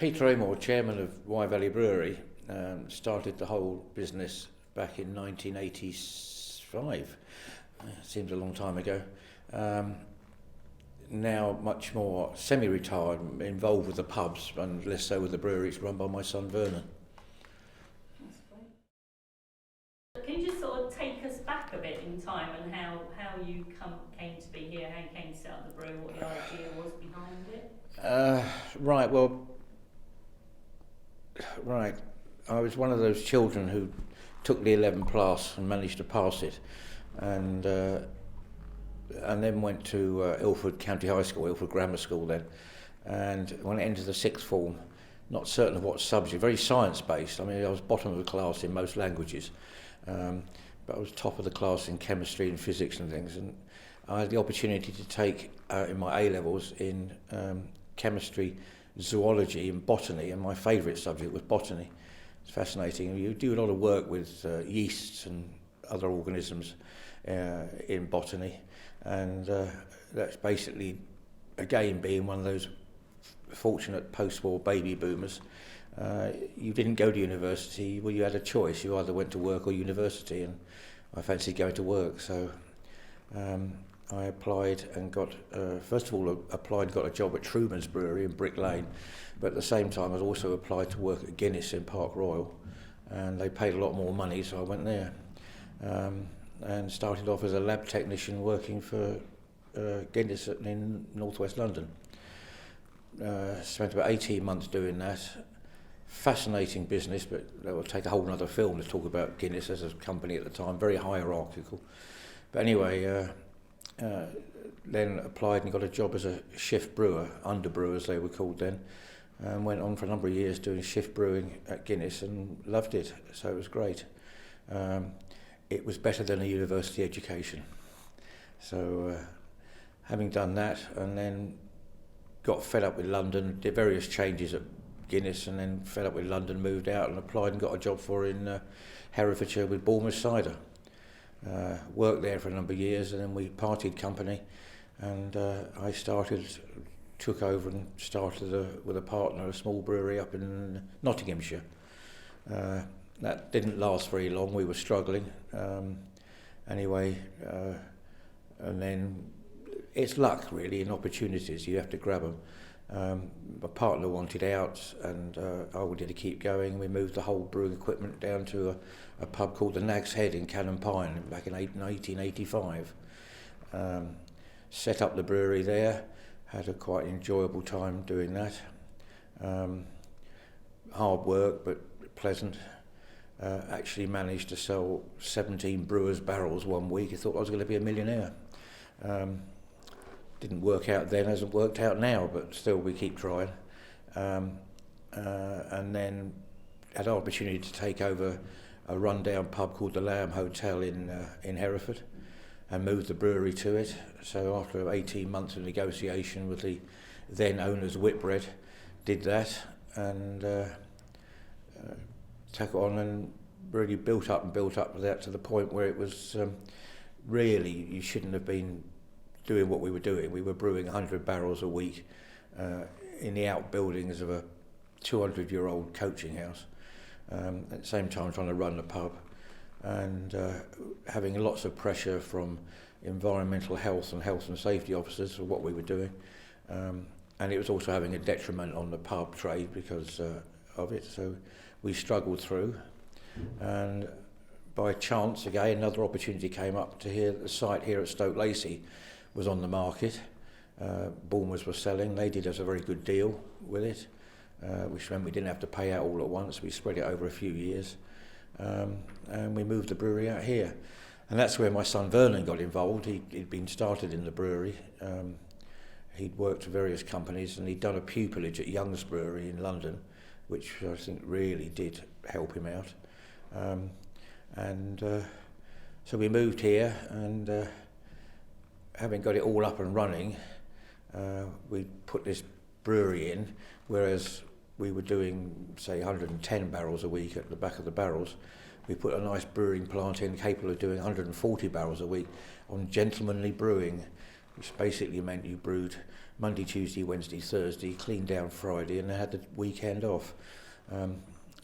Peter Amor, chairman of Wye Valley Brewery, started the whole business back in 1985. Seems a long time ago. Now much more semi-retired, involved with the pubs and less so with the breweries run by my son Vernon. That's great. Can you just sort of take us back a bit in time and how you came to be here, how you came to set up the brewery, what the idea was behind it? Right. I was one of those children who took the 11 class and managed to pass it, and then went to Ilford County High School, Ilford Grammar School then, and when I entered the sixth form, not certain of what subject, very science-based. I mean, I was bottom of the class in most languages, but I was top of the class in chemistry and physics and things, and I had the opportunity to take in my A-levels in chemistry, zoology and botany, and my favourite subject was botany. It's fascinating. You do a lot of work with yeasts and other organisms in botany, and that's basically, again, being one of those fortunate post-war baby boomers. You didn't go to university, well, you had a choice. You either went to work or university, and I fancied going to work, so I applied and got, first of all, got a job at Truman's Brewery in Brick Lane, but at the same time I also applied to work at Guinness in Park Royal, and they paid a lot more money, so I went there. And started off as a lab technician working for Guinness in northwest London. Spent about 18 months doing that. Fascinating business, but that will take a whole other film to talk about Guinness as a company at the time, very hierarchical. But anyway, then applied and got a job as a shift brewer, under brewers they were called then, and went on for a number of years doing shift brewing at Guinness and loved it, so it was great. It was better than a university education. So having done that, and then got fed up with London, did various changes at Guinness, and then fed up with London, moved out and applied and got a job for in Herefordshire with Bournemouth Cider. Worked there for a number of years, and then we parted company, and I took over and started with a partner a small brewery up in Nottinghamshire. That didn't last very long, we were struggling. Anyway, and then it's luck really and opportunities, you have to grab them. My partner wanted out, and I wanted to keep going. We moved the whole brewing equipment down to a pub called the Nag's Head in Cannon Pine back in 1885. Set up the brewery there, had a quite enjoyable time doing that. Hard work but pleasant. Actually managed to sell 17 brewers' barrels one week. I thought I was going to be a millionaire. Didn't work out then, hasn't worked out now, but still we keep trying. And then had an opportunity to take over a rundown pub called the Lamb Hotel in Hereford and moved the brewery to it. So after 18 months of negotiation with the then owner's Whitbread, did that and took it on and really built up that to the point where it was really, you shouldn't have been doing what we were doing. We were brewing 100 barrels a week in the outbuildings of a 200-year-old coaching house, at the same time trying to run the pub, and having lots of pressure from environmental health and safety officers for what we were doing, and it was also having a detriment on the pub trade because of it, so we struggled through, and by chance again another opportunity came up to hear the site here at Stoke Lacey was on the market. Bournemouth were selling. They did us a very good deal with it, which meant we didn't have to pay out all at once. We spread it over a few years, and we moved the brewery out here. And that's where my son Vernon got involved. He'd been started in the brewery. He'd worked for various companies, and he'd done a pupillage at Young's Brewery in London, which I think really did help him out. So we moved here, and having got it all up and running, we put this brewery in, whereas we were doing, say, 110 barrels a week at the back of the barrels. We put a nice brewing plant in capable of doing 140 barrels a week on gentlemanly brewing, which basically meant you brewed Monday, Tuesday, Wednesday, Thursday, cleaned down Friday, and they had the weekend off.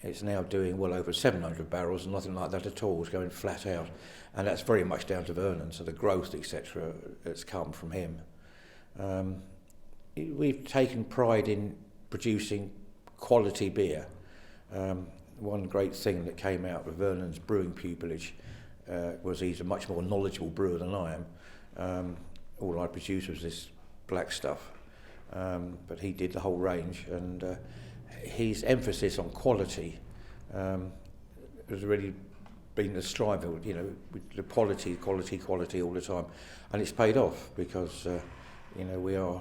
It's now doing well over 700 barrels, and nothing like that at all. It's going flat out, and that's very much down to Vernon. So the growth, etc., has come from him. We've taken pride in producing quality beer. One great thing that came out of Vernon's brewing pupillage was he's a much more knowledgeable brewer than I am. All I produced was this black stuff, but he did the whole range, and his emphasis on quality has really been the striving, with the quality all the time, and it's paid off because we are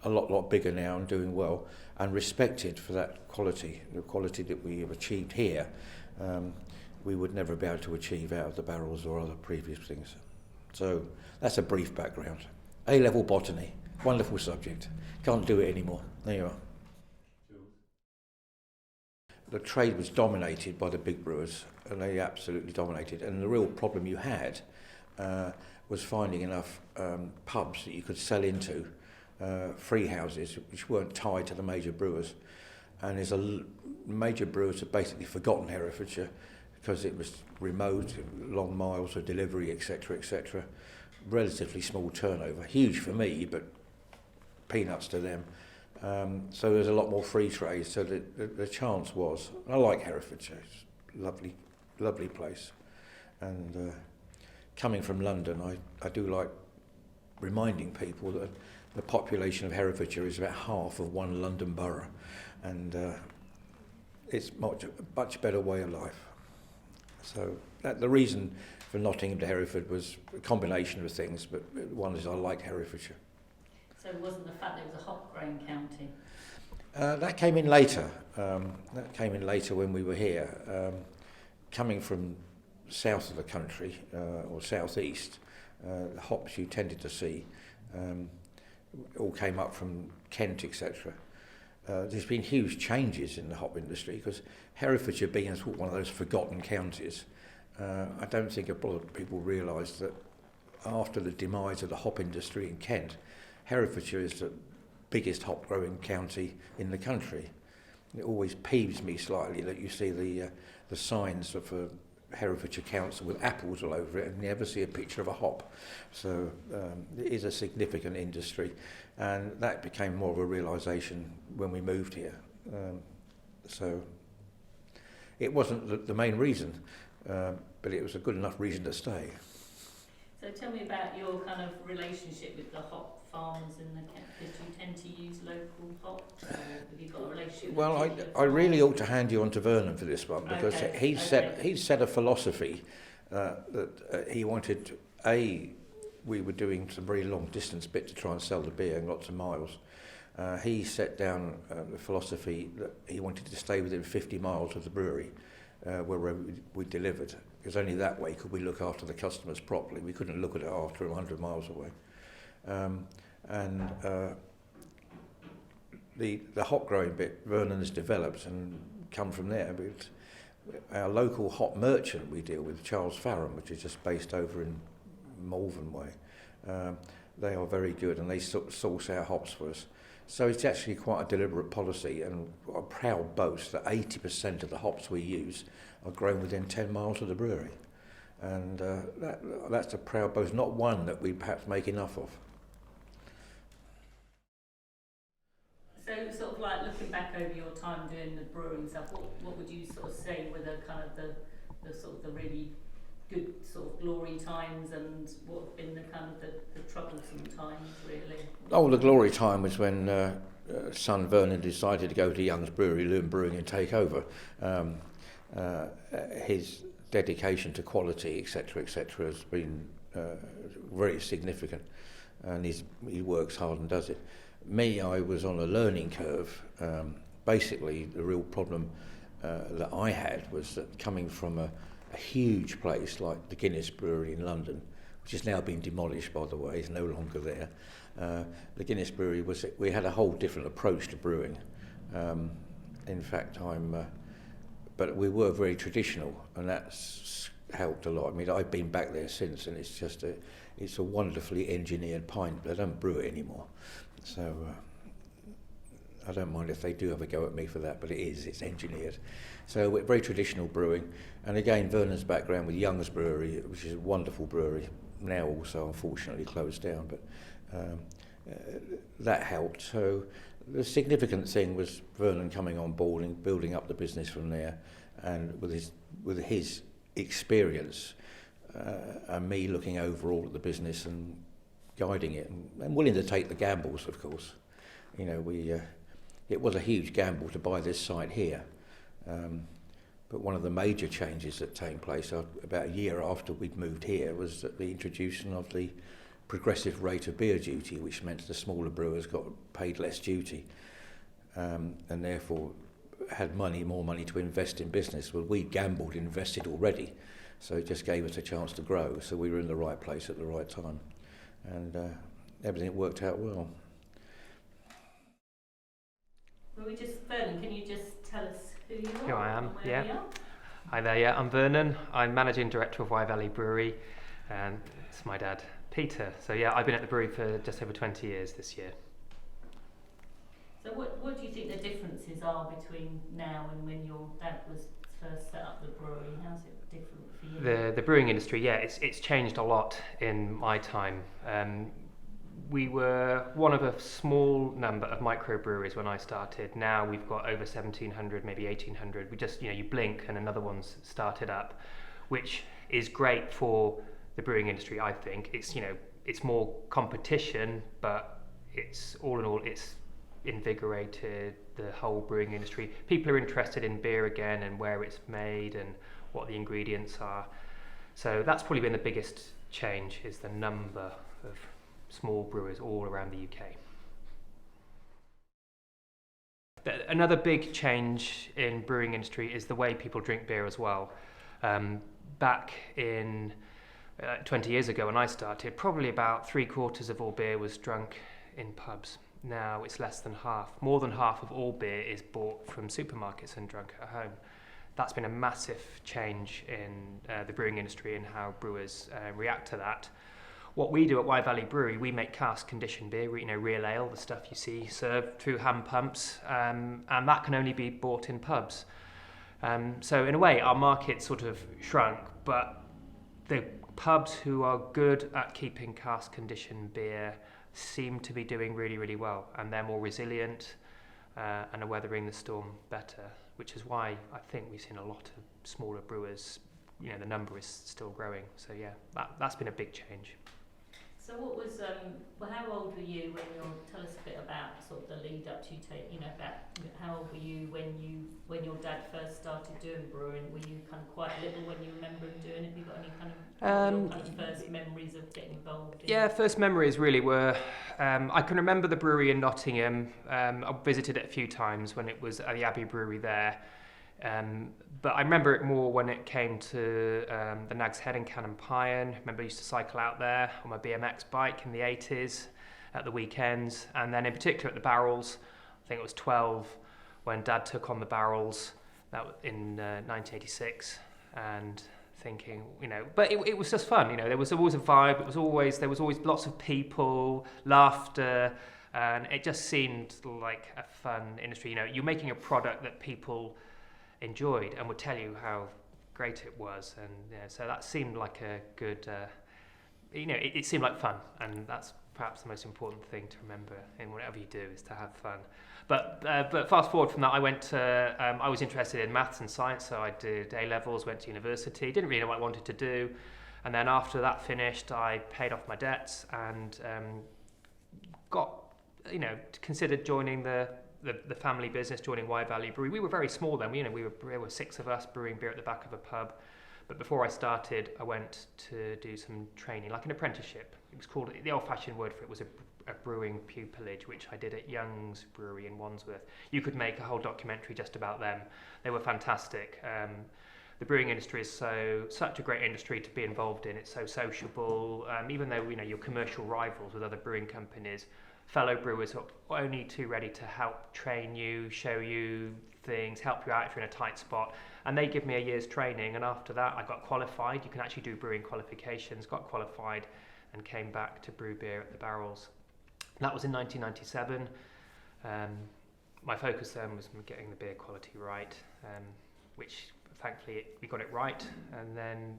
a lot bigger now and doing well and respected for that quality, the quality that we have achieved here. We would never be able to achieve out of the barrels or other previous things. So that's a brief background. A-level botany, wonderful subject. Can't do it anymore. There you are. The trade was dominated by the big brewers, and they absolutely dominated. And the real problem you had was finding enough pubs that you could sell into, free houses, which weren't tied to the major brewers. And there's major brewers have basically forgotten Herefordshire because it was remote, long miles of delivery, etc., etc. Relatively small turnover, huge for me, but peanuts to them. So there's a lot more free trade, so the chance was, I like Herefordshire, it's a lovely place. And coming from London, I do like reminding people that the population of Herefordshire is about half of one London borough, and it's much better way of life. So the reason for Nottingham to Hereford was a combination of things, but one is I like Herefordshire. So it wasn't the fact that it was a hop-growing county? That came in later. When we were here. Coming from south of the country, or southeast, the hops you tended to see all came up from Kent, etc. There's been huge changes in the hop industry because Herefordshire being one of those forgotten counties. I don't think a lot of people realise that after the demise of the hop industry in Kent, Herefordshire is the biggest hop growing county in the country. It always peeves me slightly that you see the signs of Herefordshire Council with apples all over it and never see a picture of a hop. So it is a significant industry, and that became more of a realisation when we moved here. So it wasn't the main reason, but it was a good enough reason to stay. So tell me about your kind of relationship with the hop farms in the Kent. Did you tend to use local hops, or have you got a relationship? Well, I really ought to hand you on to Vernon for this one, because he set a philosophy that he wanted. We were doing some very long distance bit to try and sell the beer and lots of miles. He set down the philosophy that he wanted to stay within 50 miles of the brewery where we delivered, because only that way could we look after the customers properly. We couldn't look at it after 100 miles away. The hop growing bit Vernon has developed and come from there. But our local hop merchant we deal with, Charles Farron, which is just based over in Malvern way. They are very good, and they source our hops for us. So it's actually quite a deliberate policy, and a proud boast that 80% of the hops we use are grown within 10 miles of the brewery. And that's a proud boast, not one that we perhaps make enough of. So sort of like looking back over your time doing the brewing stuff, what would you sort of say were the kind of the sort of the really good sort of glory times, and what have been the kind of the troublesome times really? Oh, the glory time was when son Vernon decided to go to Young's Brewery, learn brewing and take over. His dedication to quality, etc., has been very significant, and he works hard and does it. Me, I was on a learning curve. Basically, the real problem that I had was that coming from a huge place like the Guinness Brewery in London, which has now been demolished, by the way, is no longer there. The Guinness Brewery we had a whole different approach to brewing. In fact, but we were very traditional, and that's helped a lot. I mean, I've been back there since, and it's a wonderfully engineered pint, but I don't brew it anymore. So I don't mind if they do have a go at me for that, but it's engineered. So we're very traditional brewing. And again, Vernon's background with Young's Brewery, which is a wonderful brewery, now also unfortunately closed down, but that helped. So the significant thing was Vernon coming on board and building up the business from there, and with his experience and me looking overall at the business and guiding it, and willing to take the gambles, of course. You know, it was a huge gamble to buy this site here, but one of the major changes that came place about a year after we'd moved here was the introduction of the progressive rate of beer duty, which meant the smaller brewers got paid less duty, and therefore had more money to invest in business. Well, we gambled, invested already, so it just gave us a chance to grow. So we were in the right place at the right time, and everything worked out well. Vernon, can you just tell us who you are? Who I am, and where yeah. we are? Hi there, yeah, I'm Vernon. I'm Managing Director of Wye Valley Brewery, and it's my dad, Peter. So yeah, I've been at the brewery for just over 20 years this year. So what do you think the differences are between now and when your dad was first set up the brewery? How's it different for you? The brewing industry, yeah, it's changed a lot in my time. We were one of a small number of microbreweries when I started. Now we've got over 1,700, maybe 1,800. We just, you blink and another one's started up, which is great for the brewing industry, I think. It's more competition, but it's all in all, it's invigorated the whole brewing industry. People are interested in beer again and where it's made and what the ingredients are. So that's probably been the biggest change, is the number of small brewers all around the UK. Another big change in brewing industry is the way people drink beer as well. Back in 20 years ago when I started, probably about 3/4 of all beer was drunk in pubs. Now it's less than half. More than half of all beer is bought from supermarkets and drunk at home. That's been a massive change in the brewing industry and how brewers react to that. What we do at Wye Valley Brewery, we make cask conditioned beer, real ale, the stuff you see served through hand pumps, and that can only be bought in pubs. So in a way, our market sort of shrunk, but the pubs who are good at keeping cask conditioned beer seem to be doing really, really well, and they're more resilient and are weathering the storm better, which is why I think we've seen a lot of smaller brewers. The number is still growing. So yeah, that's been a big change. So what was, how old were you tell us a bit about sort of the lead up to about how old were you when your dad first started doing brewing? Were you kind of quite little when you remember him doing it? Have you got any kind of first memories of getting involved in first memories really were, I can remember the brewery in Nottingham. I visited it a few times when it was at the Abbey Brewery there. But I remember it more when it came to the Nag's Head in Cannon Pyne. I remember I used to cycle out there on my BMX bike in the 80s at the weekends, and then in particular at the Barrels. I think it was 12 when Dad took on the Barrels, that was in 1986, and thinking, but it was just fun. There was always a vibe. There was always lots of people, laughter, and it just seemed like a fun industry. You're making a product that people enjoyed and would tell you how great it was, and so that seemed like a good it seemed like fun, and that's perhaps the most important thing to remember in whatever you do, is to have fun. But fast forward from that, I went to I was interested in maths and science, so I did A-levels, went to university, didn't really know what I wanted to do, and then after that finished, I paid off my debts and considered joining the family business, joining Wye Valley Brewery. We were very small then. There were 6 of us brewing beer at the back of a pub. But before I started, I went to do some training, like an apprenticeship. It was called, the old-fashioned word for it was a brewing pupillage, which I did at Young's Brewery in Wandsworth. You could make a whole documentary just about them. They were fantastic. The brewing industry is such a great industry to be involved in. It's so sociable. Even though you're commercial rivals with other brewing companies, fellow brewers are only too ready to help train you, show you things, help you out if you're in a tight spot. And they give me a year's training, and after that I got qualified. You can actually do brewing qualifications, got qualified and came back to brew beer at the Barrels. That was in 1997. My focus then was getting the beer quality right, which thankfully we got it right, and then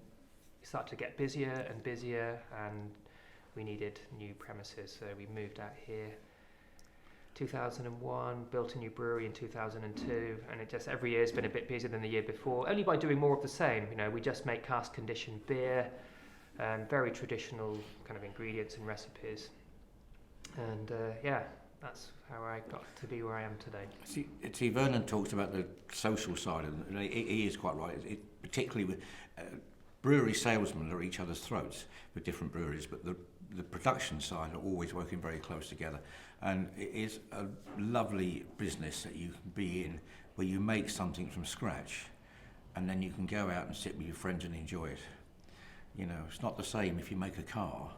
it started to get busier and busier, and we needed new premises, so we moved out here 2001, built a new brewery in 2002, and it just every year has been a bit busier than the year before, only by doing more of the same. You know, we just make cask conditioned beer, very traditional kind of ingredients and recipes, and that's how I got to be where I am today. See, Vernon talks about the social side, and he is quite right. Particularly with brewery salesmen are at each other's throats with different breweries, but the production side are always working very close together. And it is a lovely business that you can be in, where you make something from scratch, and then you can go out and sit with your friends and enjoy it. You know, it's not the same if you make a car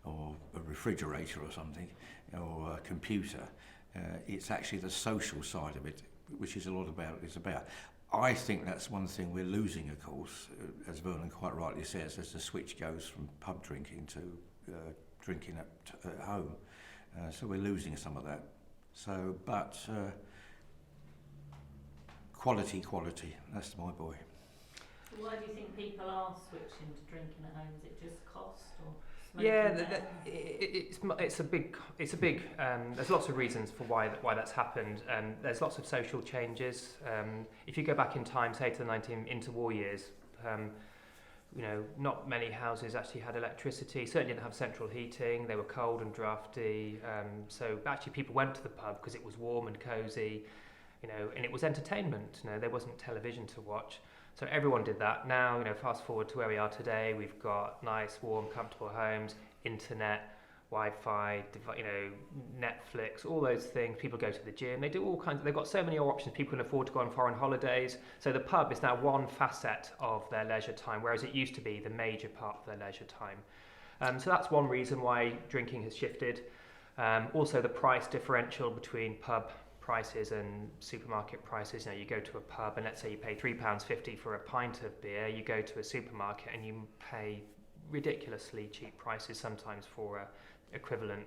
or a refrigerator or something, or a computer. It's actually the social side of it, which is a lot about. It's about. I think that's one thing we're losing, of course, as Vernon quite rightly says, as the switch goes from pub drinking to drinking at home. So we're losing some of that. So, but quality, that's my boy. Why do you think people are switching to drinking at home? Is it just cost or smoking? Yeah, it's a big. There's lots of reasons for why that's happened. There's lots of social changes. If you go back in time, say to the interwar years, you know, not many houses actually had electricity. Certainly didn't have central heating. They were cold and drafty. So actually, people went to the pub because it was warm and cosy, you know, and it was entertainment. You know, there wasn't television to watch. So everyone did that. Now, you know, fast forward to where we are today, we've got nice, warm, comfortable homes, internet, Wi-Fi, you know, Netflix, all those things. People go to the gym. They do all kinds. They've got so many more options. People can afford to go on foreign holidays. So the pub is now one facet of their leisure time, whereas it used to be the major part of their leisure time. So that's one reason why drinking has shifted. Also, the price differential between pub prices and supermarket prices. You know, you go to a pub and let's say you pay £3.50 for a pint of beer. You go to a supermarket and you pay ridiculously cheap prices sometimes for equivalent.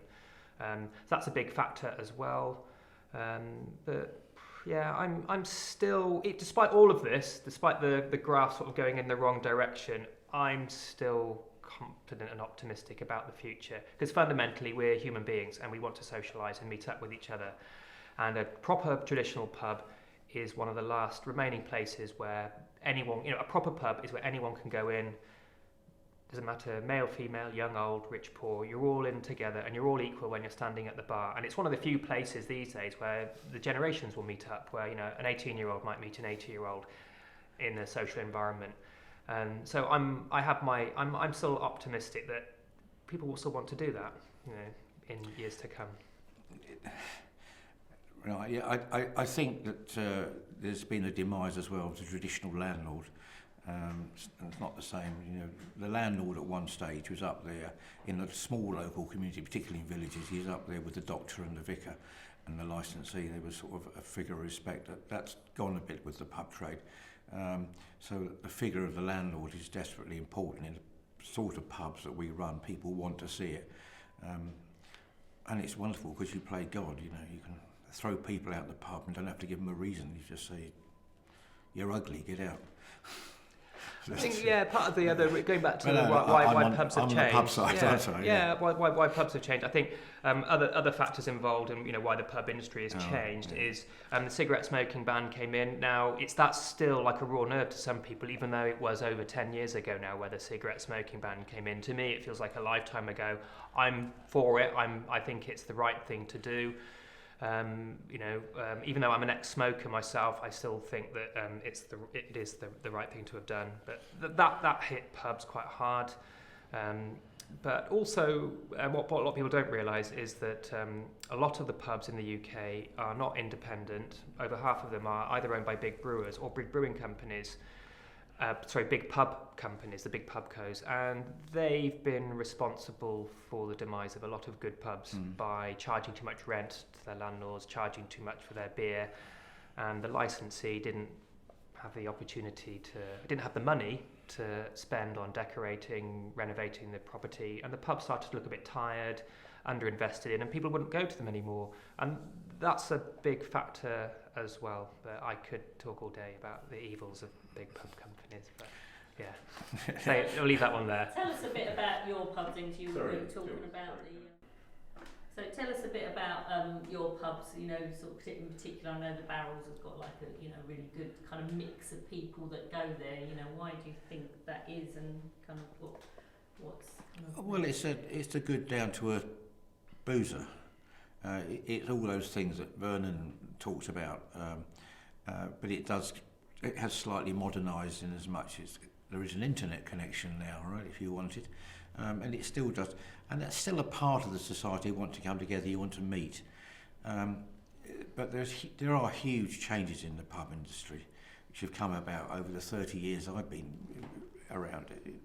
So that's a big factor as well. But yeah, I'm still, despite all of this, despite the graph sort of going in the wrong direction, I'm still confident and optimistic about the future, because fundamentally we're human beings and we want to socialise and meet up with each other. And a proper traditional pub is one of the last remaining places where anyone, you know, a proper pub is where anyone can go in. Doesn't matter, male, female, young, old, rich, poor, you're all in together and you're all equal when you're standing at the bar. And it's one of the few places these days where the generations will meet up, where, you know, an 18-year-old might meet an 80-year-old in a social environment. So I'm still optimistic that people will still want to do that, you know, in years to come. Right, yeah, I think that there's been a demise as well of the traditional landlord. It's not the same. You know, the landlord at one stage was up there in a small local community, particularly in villages. He's up there with the doctor and the vicar and the licensee. There was sort of a figure of respect. That's gone a bit with the pub trade. So the figure of the landlord is desperately important in the sort of pubs that we run. People want to see it, and it's wonderful because you play God. You know, you can throw people out the pub and don't have to give them a reason. You just say, "You're ugly, get out." I think, yeah, part of the other, going back to why pubs have changed. Pub side, why pubs have changed. I think other factors involved in, you know, why the pub industry has changed is the cigarette smoking ban came in. Now that's still like a raw nerve to some people, even though it was over 10 years ago now where the cigarette smoking ban came in. To me, it feels like a lifetime ago. I'm for it. I think it's the right thing to do. Even though I'm an ex-smoker myself, I still think that it is the right thing to have done. But that hit pubs quite hard. But also, what a lot of people don't realise is that a lot of the pubs in the UK are not independent. Over half of them are either owned by big brewers or big brewing companies. Big pub companies, the big pubcos, and they've been responsible for the demise of a lot of good pubs by charging too much rent to their landlords, charging too much for their beer, and the licensee didn't have the money to spend on decorating, renovating the property, and the pub started to look a bit tired. underinvested in, and people wouldn't go to them anymore. And that's a big factor as well. But I could talk all day about the evils of big pub companies. But yeah, so I'll leave that one there. Tell us a bit about your pubs, into you were talking sure. about the. So tell us a bit about your pubs. You know, sort of in particular, I know the Barrels has got like a really good kind of mix of people that go there. You know, why do you think that is, and kind of what's? Kind of Well, it's a good down to earth boozer. It's all those things that Vernon talks about, but it has slightly modernised in as much as there is an internet connection now, right? If you want it, and it still does, and that's still a part of the society. You want to come together, you want to meet, but there are huge changes in the pub industry, which have come about over the 30 years I've been around it.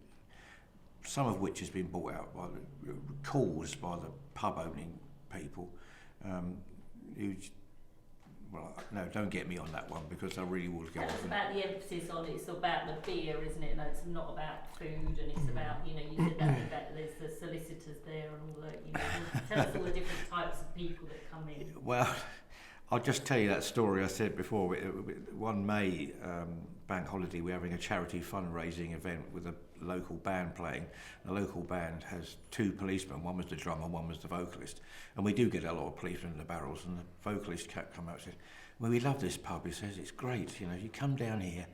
Some of which has been caused by the pub owning people. No, don't get me on that one, because I really will go off. It's about the emphasis on it's about the beer, isn't it? No, it's not about food, and it's about, you said that there's the solicitors there and all that, tell us all the different types of people that come in. Well, I'll just tell you that story I said before. One May bank holiday, we're having a charity fundraising event with a local band playing. The local band has two policemen. One was the drummer, one was the vocalist. And we do get a lot of policemen in the Barrels. And the vocalist come out and said, "Well, we love this pub." He says, "It's great. You come down here,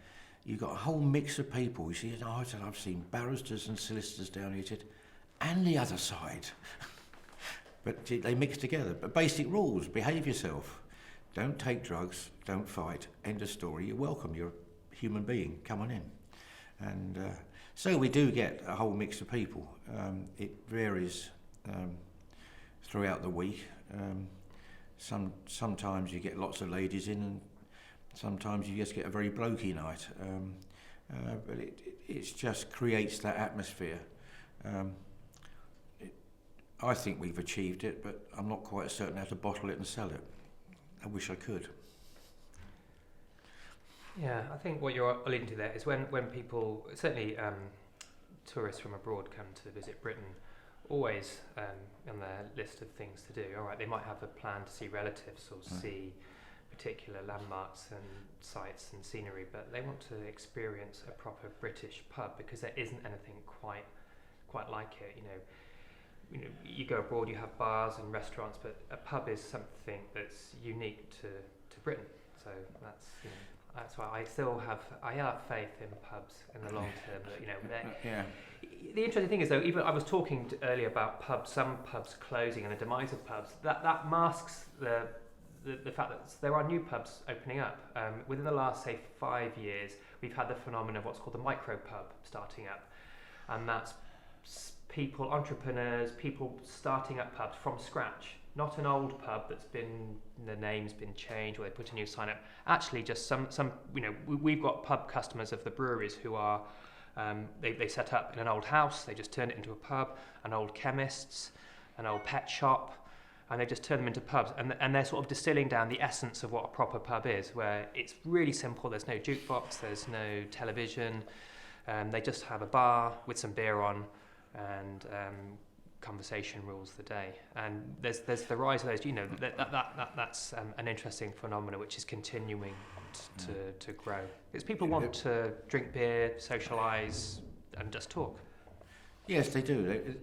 you've got a whole mix of people." He said, "I said, I've seen barristers and solicitors down here." He said, "And the other side." But they mix together. But basic rules: behave yourself. Don't take drugs, don't fight, end of story. You're welcome, you're a human being, come on in. And so we do get a whole mix of people. It varies throughout the week. Sometimes you get lots of ladies in, and sometimes you just get a very blokey night. But it just creates that atmosphere. I think we've achieved it, but I'm not quite certain how to bottle it and sell it. I wish I could. Yeah, I think what you're alluding to there is when people, certainly tourists from abroad come to visit Britain, always on their list of things to do. All right, they might have a plan to see relatives or see particular landmarks and sites and scenery, but they want to experience a proper British pub, because there isn't anything quite like it. You go abroad, you have bars and restaurants, but a pub is something that's unique to Britain. So that's why I have faith in pubs in the long term. That, The interesting thing is, though, even I was talking earlier about some pubs closing and the demise of pubs. That masks the fact that there are new pubs opening up. Within the last, say, 5 years, we've had the phenomenon of what's called the micro pub starting up, and that's people, entrepreneurs, people starting up pubs from scratch. Not an old pub that's been, the name's been changed or they put a new sign up. Actually, just some we've got pub customers of the breweries who are, they set up in an old house, they just turn it into a pub, an old chemist's, an old pet shop, and they just turn them into pubs. And they're sort of distilling down the essence of what a proper pub is, where it's really simple. There's no jukebox, there's no television. They just have a bar with some beer on, and conversation rules the day. And there's the rise of those. That's an interesting phenomenon which is continuing to grow. Because people want to drink beer, socialise, and just talk. Yes, they do.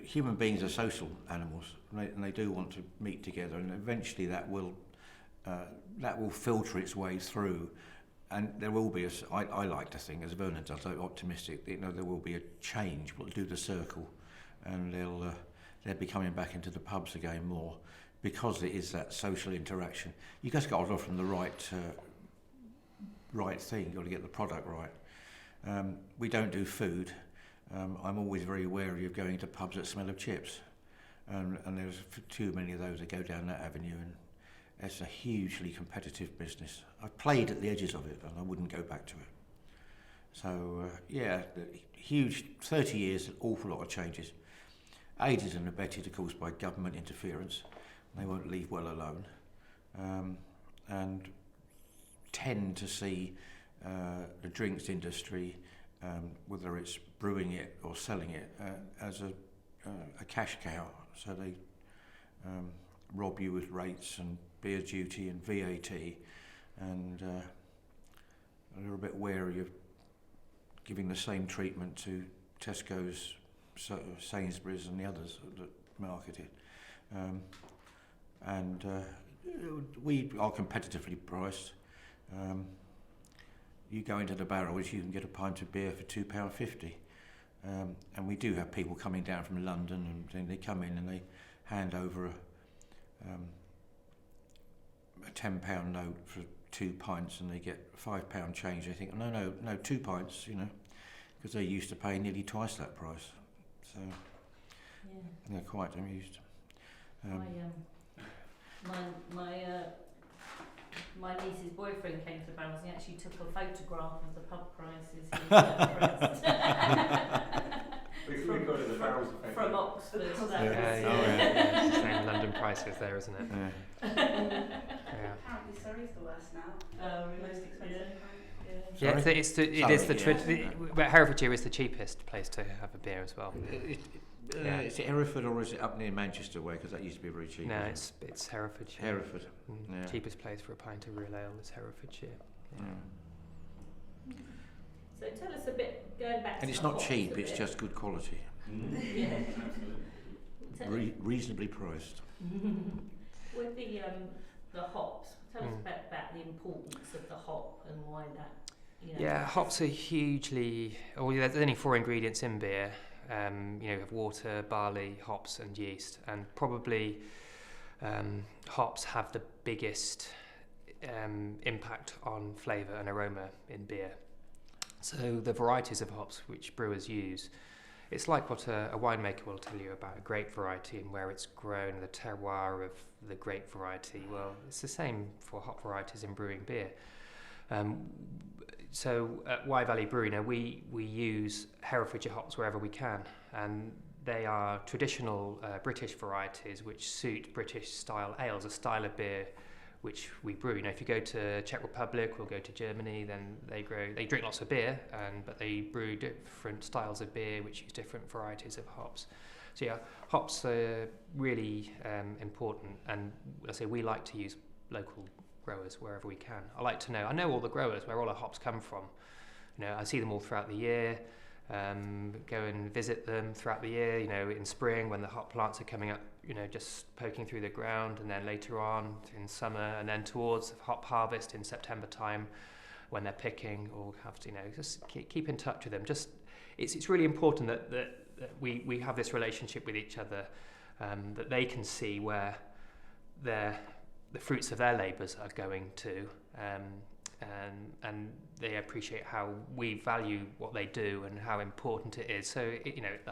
Human beings are social animals, and they do want to meet together. And eventually, that will filter its way through. And there will be, I like to think, as Vernon does, I'm optimistic, there will be a change. We'll do the circle, and they'll be coming back into the pubs again more, because it is that social interaction. You just got to offer them the right thing. You've got to get the product right. We don't do food. I'm always very wary of going to pubs that smell of chips, and there's too many of those that go down that avenue, and it's a hugely competitive business. I've played at the edges of it, and I wouldn't go back to it. So, huge 30 years, an awful lot of changes. Aided and abetted, of course, by government interference. They won't leave well alone. And tend to see the drinks industry, whether it's brewing it or selling it, as a cash cow. so they rob you with rates and beer duty and VAT, and they're a bit wary of giving the same treatment to Tesco's, Sainsbury's and the others that market it. We are competitively priced. You go into the barrels, you can get a pint of beer for £2.50. And we do have people coming down from London, and then they come in and they hand over a £10 note for 2 pints, and they get £5 change. They think, no, 2 pints, because they're used to paying nearly twice that price. So they're quite amused. My niece's boyfriend came to the barrels and he actually took a photograph of the pub prices we call it the barrels effect. From Oxford. Same London prices there, isn't it? Apparently Surrey's the worst now. Most expensive. But Herefordshire is the cheapest place to have a beer as well. Is it Hereford or is it up near Manchester way? Because that used to be very cheap. No, it's Herefordshire. Hereford. Cheapest place for a pint of real ale is Herefordshire. So tell us a bit, going back and to it's the not hops cheap, a it's bit. just good quality. Reasonably priced. With the hops, tell us about the importance of the hop and why that. Hops are hugely. There's only 4 ingredients in beer. You have water, barley, hops, and yeast, and probably hops have the biggest impact on flavour and aroma in beer. So the varieties of hops which brewers use, it's like what a winemaker will tell you about a grape variety and where it's grown, the terroir of the grape variety. Well, it's the same for hop varieties in brewing beer. So at Wye Valley Brewery, we use Herefordshire hops wherever we can, and they are traditional British varieties which suit British style ales, a style of beer which we brew. If you go to Czech Republic or go to Germany, then they drink lots of beer, but they brew different styles of beer which use different varieties of hops. So hops are really important, and I say we like to use local growers wherever we can. I know all the growers, where all our hops come from. I see them all throughout the year, go and visit them throughout the year, in spring when the hop plants are coming up, just poking through the ground, and then later on in summer, and then towards hop harvest in September time when they're picking, or have to, just keep in touch with them. It's really important that we have this relationship with each other, that they can see where the fruits of their labours are going to, and they appreciate how we value what they do and how important it is. So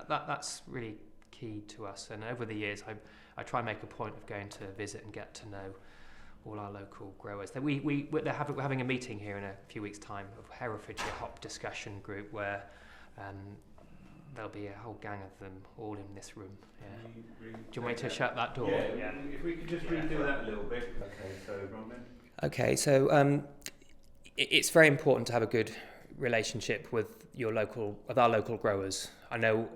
that's really key to us. And over the years, I try and make a point of going to visit and get to know all our local growers. We're having a meeting here in a few weeks' time of Herefordshire Hop Discussion Group, where there'll be a whole gang of them all in this room. Do you want me to shut that door? Yeah. If we could just redo that a little bit. Okay, so Roman. Okay, so it's very important to have a good relationship with our local growers. I know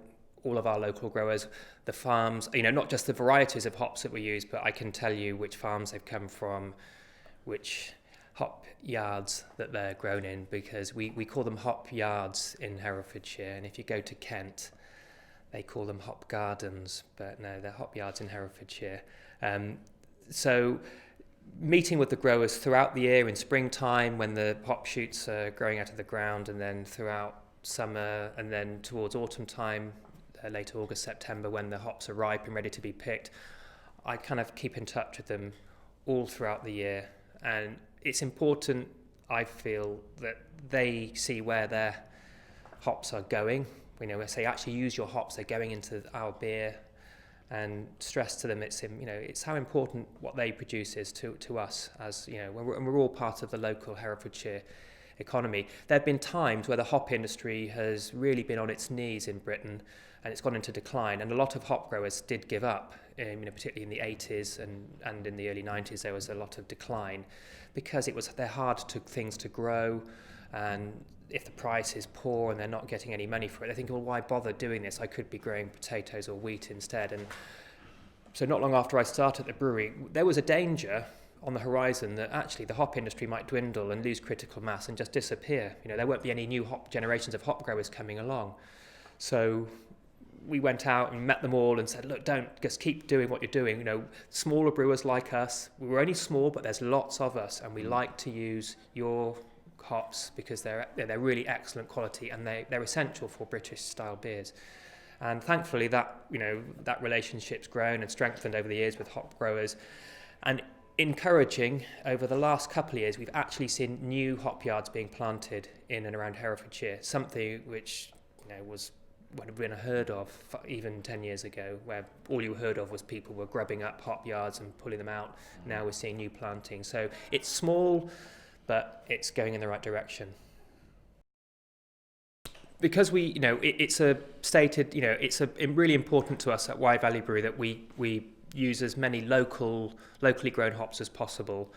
all of our local growers, the farms, not just the varieties of hops that we use, but I can tell you which farms they've come from, which hop yards that they're grown in, because we call them hop yards in Herefordshire, and if you go to Kent, they call them hop gardens, but no, they're hop yards in Herefordshire. So meeting with the growers throughout the year in springtime when the hop shoots are growing out of the ground, and then throughout summer, and then towards autumn time, late August, September, when the hops are ripe and ready to be picked, I kind of keep in touch with them all throughout the year. And it's important, I feel, that they see where their hops are going. I say, actually use your hops, they're going into our beer, and stress to them it's how important what they produce is to us, as we're all part of the local Herefordshire economy. There have been times where the hop industry has really been on its knees in Britain, and it's gone into decline, and a lot of hop growers did give up, particularly in the 80s and in the early 90s. There was a lot of decline because they're hard things to grow, and if the price is poor and they're not getting any money for it, they think, well, why bother doing this? I could be growing potatoes or wheat instead. And so not long after I started the brewery, there was a danger on the horizon that actually the hop industry might dwindle and lose critical mass and just disappear. There won't be any new generations of hop growers coming along. So we went out and met them all and said, look, don't just keep doing what you're doing. Smaller brewers like us, we're only small, but there's lots of us, and we like to use your hops because they're really excellent quality and they're essential for British style beers. And thankfully that relationship's grown and strengthened over the years with hop growers. And encouraging, over the last couple of years, we've actually seen new hop yards being planted in and around Herefordshire, something which would have been unheard of even 10 years ago, where all you heard of was people were grubbing up hop yards and pulling them out. Now we're seeing new planting. So it's small, but it's going in the right direction. Because it's really important to us at Wye Valley Brewery that we use as many locally grown hops as possible.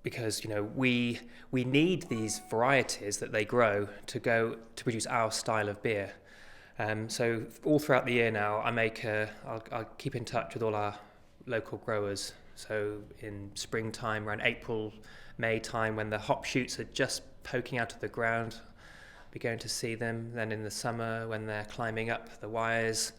Because we need these varieties that they grow to produce our style of beer. So all throughout the year now, I'll keep in touch with all our local growers. So in springtime, around April, May time, when the hop shoots are just poking out of the ground, we're going to see them. Then in the summer, when they're climbing up the wires,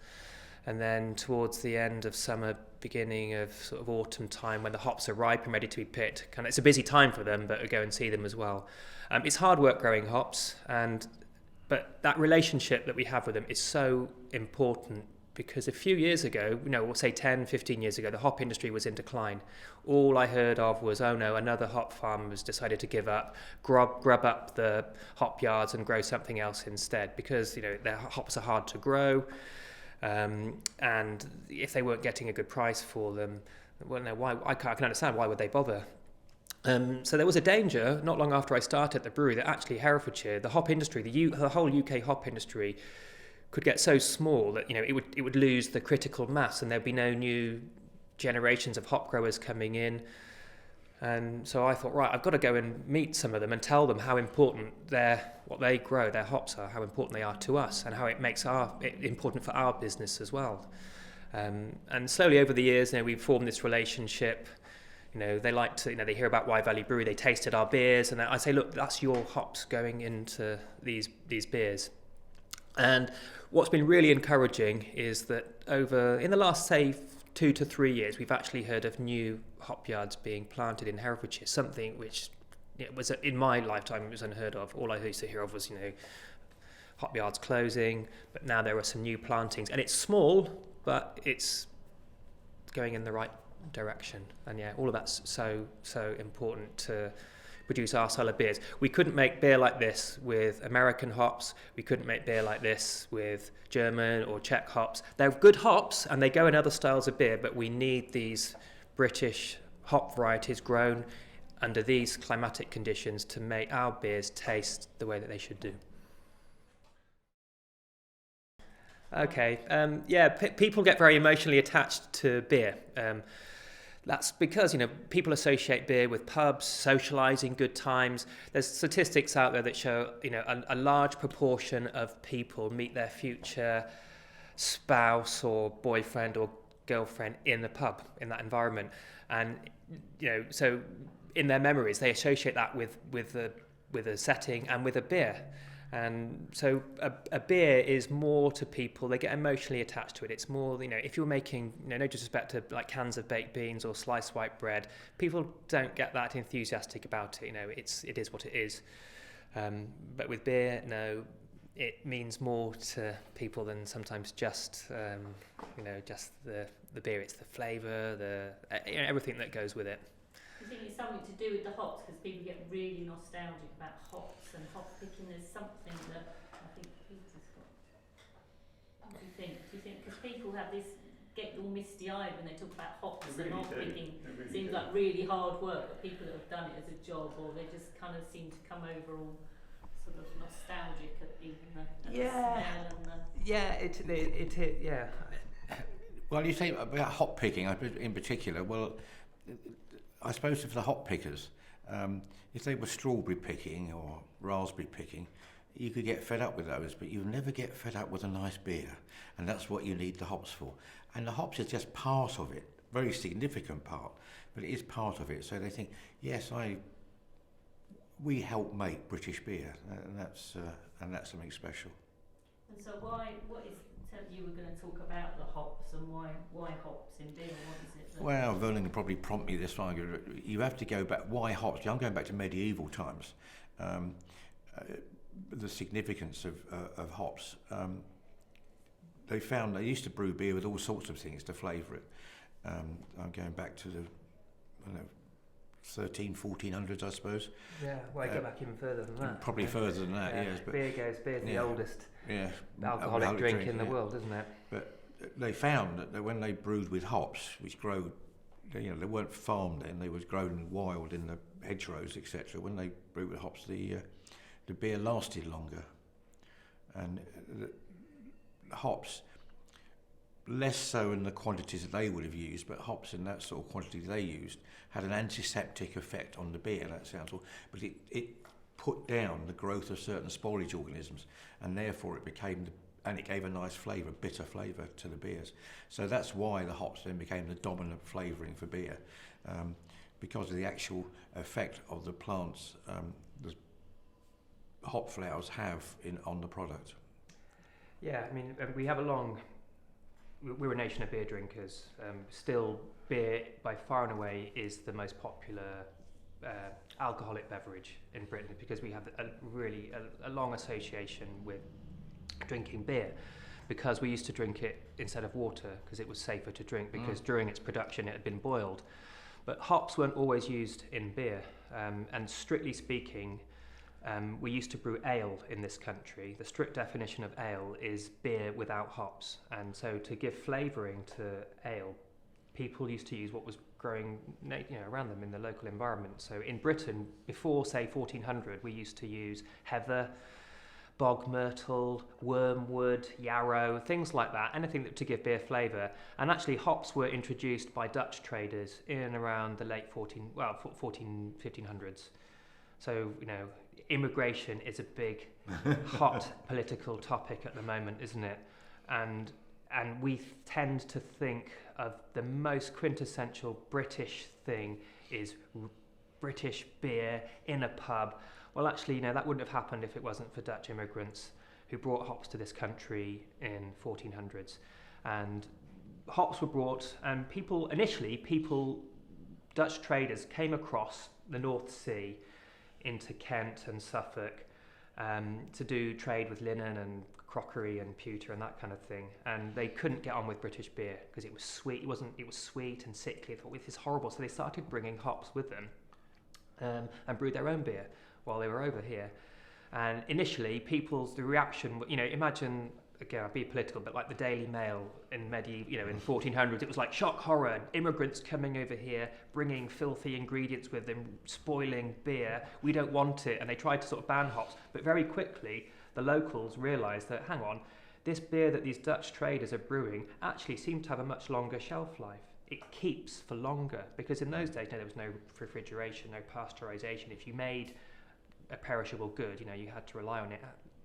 and then towards the end of summer, beginning of sort of autumn time, when the hops are ripe and ready to be picked. It's a busy time for them, but we go and see them as well. It's hard work growing hops, but that relationship that we have with them is so important, because a few years ago, we'll say 10, 15 years ago, the hop industry was in decline. All I heard of was, oh no, another hop farm has decided to give up, grub up the hop yards and grow something else instead, because their hops are hard to grow. And if they weren't getting a good price for them, well, no, why? I can understand why would they bother. So there was a danger not long after I started the brewery that actually Herefordshire, the hop industry, the whole UK hop industry, could get so small that it would lose the critical mass, and there'd be no new generations of hop growers coming in. And so I thought, right, I've got to go and meet some of them and tell them how important what they grow, their hops are, how important they are to us, and how it makes it important for our business as well. And slowly over the years, we've formed this relationship. They like to, they hear about Wye Valley Brewery, they tasted our beers, and I say, look, that's your hops going into these beers. And what's been really encouraging is that in the last, say, 2 to 3 years, we've actually heard of new hop yards being planted in Herefordshire, something which was in my lifetime was unheard of. All I used to hear of was hop yards closing, but now there are some new plantings, and it's small, but it's going in the right direction. And all of that's so important to produce our style of beers. We couldn't make beer like this with American hops. We couldn't make beer like this with German or Czech hops. They're good hops and they go in other styles of beer, but we need these British hop varieties grown under these climatic conditions to make our beers taste the way that they should do. Okay, people get very emotionally attached to beer. That's because, people associate beer with pubs, socialising, good times. There's statistics out there that show, a large proportion of people meet their future spouse or boyfriend or girlfriend in the pub, in that environment. And, so in their memories, they associate that with a setting and with a beer. And so a beer is more to people, they get emotionally attached to it. It's more, if you're making, no disrespect to like cans of baked beans or sliced white bread, people don't get that enthusiastic about it. It is what it is. But with beer, no, it means more to people than sometimes just, just the beer. It's the flavour, everything that goes with it. I think it's something to do with the hops, because people get really nostalgic about hops and hop picking. There's something that I think Peter's got. What do you think? Because people get all misty-eyed when they talk about hops and hop picking. It seems like really hard work, but people that have done it as a job, or they just kind of seem to come over all sort of nostalgic at the smell and the... Yeah. Well, you say about hop picking in particular. Well, I suppose for the hop pickers, if they were strawberry picking or raspberry picking, you could get fed up with those, but you'll never get fed up with a nice beer, and that's what you need the hops for. And the hops is just part of it, very significant part, but it is part of it. So they think, yes, we help make British beer, and that's something special. And so you were going to talk about the hops and why hops in beer? What is it? Well, Vernon can probably prompt me this one. You have to go back. Why hops? I'm going back to medieval times. The significance of hops. They found they used to brew beer with all sorts of things to flavour it. I'm going back to the 1400s, I suppose. Yeah, well, I go back even further than that. Probably further than that, yes. But beer's the oldest alcoholic drink in the world, isn't it? But they found that when they brewed with hops, which grow, they weren't farmed then; they was grown wild in the hedgerows, etc. When they brewed with hops, the beer lasted longer, and the hops, less so in the quantities that they would have used, but hops in that sort of quantity they used had an antiseptic effect on the beer. That sounds all, but it put down the growth of certain spoilage organisms, and therefore it gave a nice flavour, bitter flavour to the beers. So that's why the hops then became the dominant flavouring for beer, because of the actual effect of the plants the hop flowers have on the product. Yeah, I mean, we're a nation of beer drinkers. Still, beer by far and away is the most popular alcoholic beverage in Britain, because we have a long association with drinking beer, because we used to drink it instead of water because it was safer to drink, because during its production it had been boiled. But hops weren't always used in beer, and strictly speaking, we used to brew ale in this country. The strict definition of ale is beer without hops, and so to give flavouring to ale, people used to use what was growing around them in the local environment. So in Britain, before say 1400, we used to use heather, bog myrtle, wormwood, yarrow, things like that, anything to give beer flavour. And actually hops were introduced by Dutch traders in and around the late 1500s. So, immigration is a big, hot political topic at the moment, isn't it? And we tend to think of the most quintessential British thing is British beer in a pub. Well, actually, that wouldn't have happened if it wasn't for Dutch immigrants who brought hops to this country in 1400s. And hops were brought, and Dutch traders came across the North Sea into Kent and Suffolk to do trade with linen and crockery and pewter and that kind of thing, and they couldn't get on with British beer because it was sweet. It was sweet and sickly. They thought, this is horrible. So they started bringing hops with them and brewed their own beer while they were over here. And initially, the reaction, imagine, again, I'll be political, but like the Daily Mail in in 1400s, it was like shock horror, immigrants coming over here, bringing filthy ingredients with them, spoiling beer, we don't want it, and they tried to sort of ban hops, but very quickly, the locals realised that, hang on, this beer that these Dutch traders are brewing actually seemed to have a much longer shelf life. It keeps for longer, because in those days, there was no refrigeration, no pasteurisation. If you made a perishable good, you had to rely on it,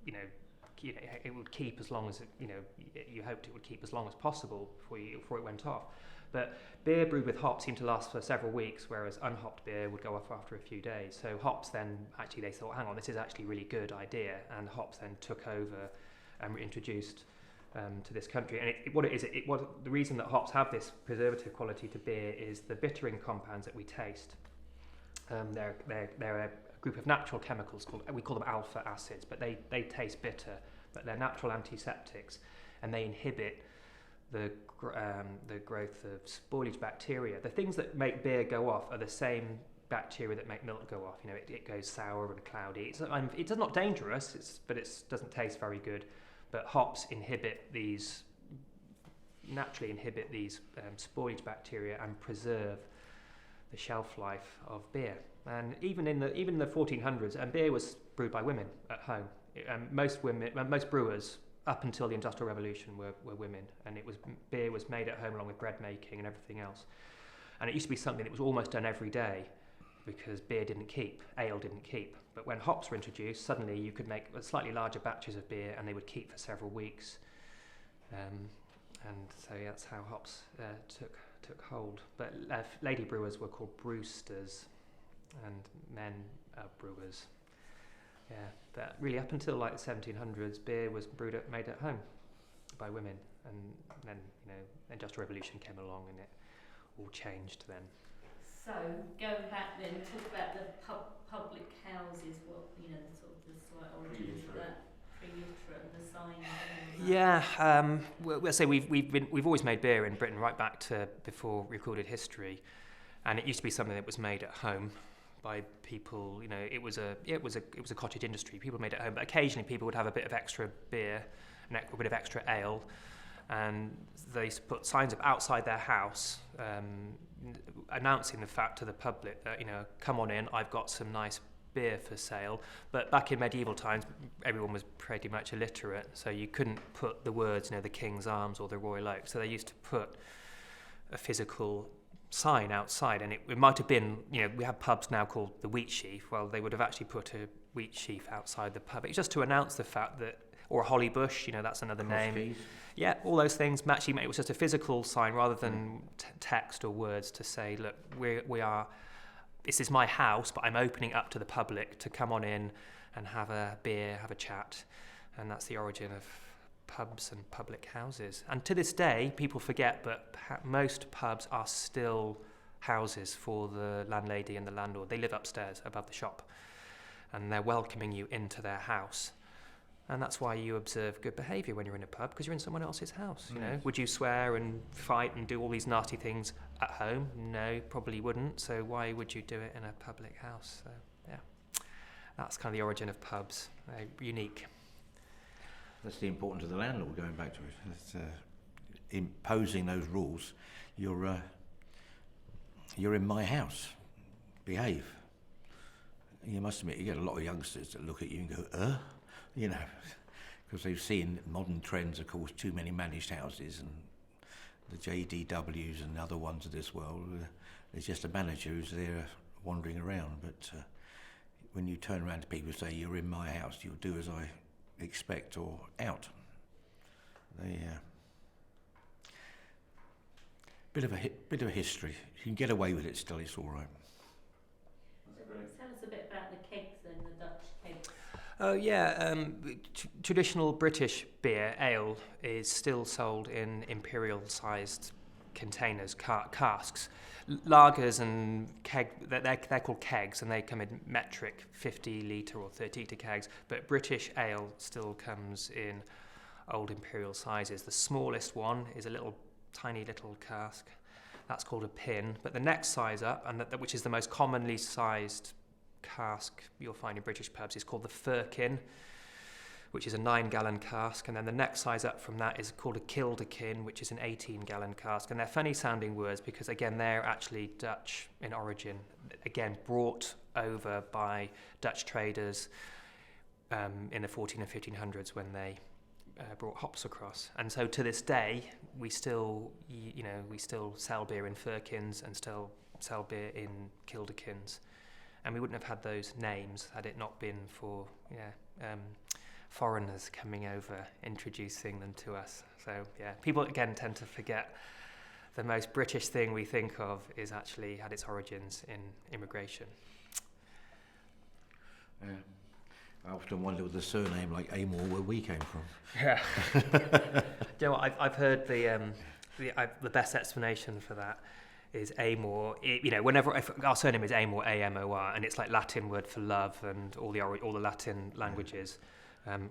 it would keep as long as you hoped it would keep as long as possible before it went off. But beer brewed with hops seemed to last for several weeks, whereas unhopped beer would go off after a few days. So hops then they thought, hang on, this is actually a really good idea, and hops then took over and were introduced to this country. And the reason that hops have this preservative quality to beer is the bittering compounds that we taste. They're a group of natural chemicals we call them alpha acids, but they taste bitter, but they're natural antiseptics, and they inhibit the growth of spoilage bacteria. The things that make beer go off are the same bacteria that make milk go off. It goes sour and cloudy. It's not dangerous, but it doesn't taste very good. But hops naturally inhibit these spoilage bacteria and preserve the shelf life of beer. And even in the 1400s, beer was brewed by women at home. Most brewers up until the Industrial Revolution were women, and beer was made at home along with bread making and everything else. And it used to be something that was almost done every day. because beer didn't keep, ale didn't keep. But when hops were introduced, suddenly you could make slightly larger batches of beer and they would keep for several weeks. And so that's how hops took hold. But lady brewers were called brewsters, and men brewers. Yeah, but really up until like the 1700s, beer was made at home by women, and then the Industrial Revolution came along and it all changed then. So going back then, talk about the public houses. What the sort of the slight origins of that. Pre-literate, the signs. Yeah, we'll say we've always made beer in Britain right back to before recorded history, and it used to be something that was made at home by people. It was a cottage industry. People made it at home, but occasionally people would have a bit of extra beer, a bit of extra ale, and they used to put signs up outside their house, announcing the fact to the public that come on in, I've got some nice beer for sale. But back in medieval times, everyone was pretty much illiterate, so you couldn't put the words, the King's Arms or the Royal Oak. So they used to put a physical sign outside, and it might have been, we have pubs now called the Wheat Sheaf. Well, they would have actually put a wheat sheaf outside the pub. It's just to announce the fact that, or a holly bush, that's another name. Keys. Yeah, all those things. Actually, it was just a physical sign rather than text or words to say, look, we are. This is my house, but I'm opening up to the public to come on in and have a beer, have a chat. And that's the origin of pubs and public houses. And to this day, people forget, but most pubs are still houses for the landlady and the landlord. They live upstairs above the shop, and they're welcoming you into their house. And that's why you observe good behaviour when you're in a pub, because you're in someone else's house. Would you swear and fight and do all these nasty things at home? No, probably wouldn't. So why would you do it in a public house? So yeah, that's kind of the origin of pubs. Unique. That's the importance of the landlord. Going back to it, it's, imposing those rules. You're in my house. Behave. You must admit, you get a lot of youngsters that look at you and go, because they've seen modern trends, of course, too many managed houses and the JDWs and other ones of this world. There's just a manager who's there wandering around. But when you turn around to people and say, you're in my house, you'll do as I expect or out. Bit of a history. You can get away with it still, it's all right. Tell us a bit about the kegs then, the Dutch kegs. Oh yeah, traditional British beer, ale, is still sold in imperial-sized containers, casks. Lagers and they're called kegs, and they come in metric 50-litre or 30-litre kegs, but British ale still comes in old imperial sizes. The smallest one is a tiny little cask. That's called a pin, but the next size up, and which is the most commonly sized cask you'll find in British pubs, is called the firkin, which is a 9-gallon cask, and then the next size up from that is called a kilderkin, which is an 18-gallon cask. And they're funny sounding words because, again, they're actually Dutch in origin, again brought over by Dutch traders in the 14 and 1500s when they brought hops across. And so to this day, we still sell beer in firkins and still sell beer in kilderkins. And we wouldn't have had those names had it not been for foreigners coming over, introducing them to us. So yeah, people again tend to forget the most British thing we think of is actually had its origins in immigration. I often wonder with a surname like Amor where we came from. Yeah. Do you know what, I've heard the best explanation for that is Amor. Whenever our surname is Amor, A-M-O-R, and it's like Latin word for love and all the Latin languages.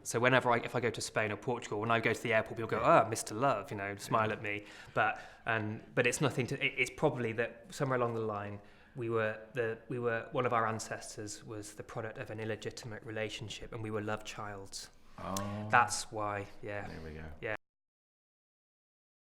So whenever if I go to Spain or Portugal, when I go to the airport, people go, "Oh, Mr. Love," smile at me. But it's nothing to. It's probably that somewhere along the line, we were one of our ancestors was the product of an illegitimate relationship, and we were love childs. Oh. That's why. Yeah. There we go. Yeah.